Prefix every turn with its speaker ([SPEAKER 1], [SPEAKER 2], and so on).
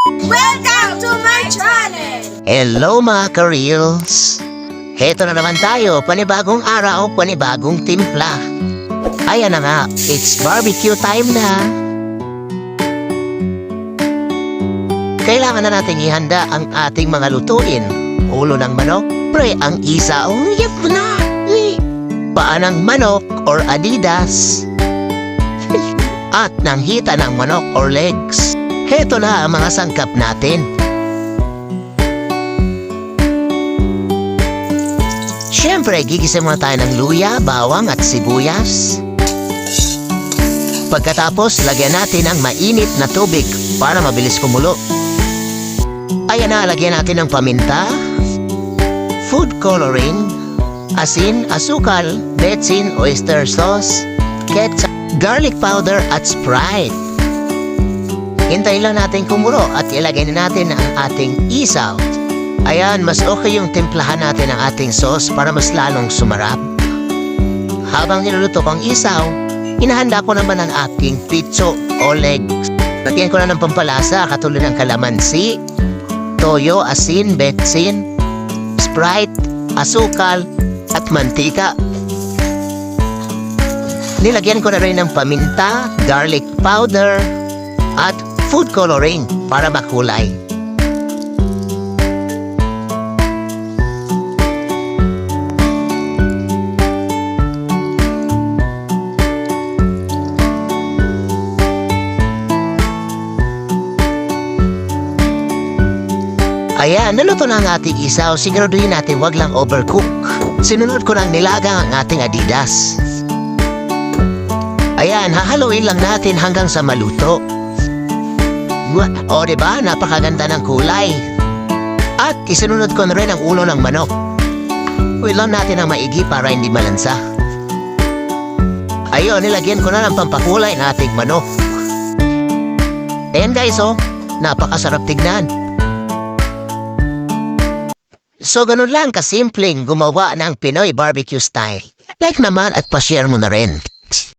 [SPEAKER 1] Welcome to my channel!
[SPEAKER 2] Hello mga ka-reels! Heto na naman tayo, panibagong araw, panibagong timpla. Ayan na nga, it's barbecue time na. Kailangan na natin ihanda ang ating mga lutuin. Ulo ng manok, pre ang isaw, yep na! Paa ng manok or adidas. At ng hita ng manok or legs. Heto na ang mga sangkap natin. Siyempre, gigisa muna tayo ng luya, bawang at sibuyas. Pagkatapos, lagyan natin ng mainit na tubig para mabilis kumulo. Ayan na, lagyan natin ng paminta, food coloring, asin, asukal, betsin, oyster sauce, ketchup, garlic powder at Sprite. Hintayin lang natin kumulo at ilagay na natin ang ating isaw. Ayan, mas okay yung timplahan natin ang ating sauce para mas lalong sumarap. Habang niluluto ko ang isaw, inahanda ko naman ang aking pitso o legs. Lagyan ko na ng pampalasa katulad ng kalamansi, toyo, asin, betsin, Sprite, asukal, at mantika. Nilagyan ko na rin ng paminta, garlic powder, at food coloring para makulay. Ayan, naluto na ang ating isaw. Siguraduhin natin wag lang overcook. Sinunod ko ng nilagang ang ating adidas. Ayan, hahaluin lang natin hanggang sa maluto. O diba, napakaganda ng kulay. At isinunod ko na rin ang ulo ng manok. Ulam natin ang maigi para hindi malansa. Ayun, nilagyan ko na ng pampakulay ng ating manok. Ayan guys, oh, napakasarap tignan. So ganun lang kasimpleng gumawa ng Pinoy barbecue style. Like naman at pa-share mo na rin.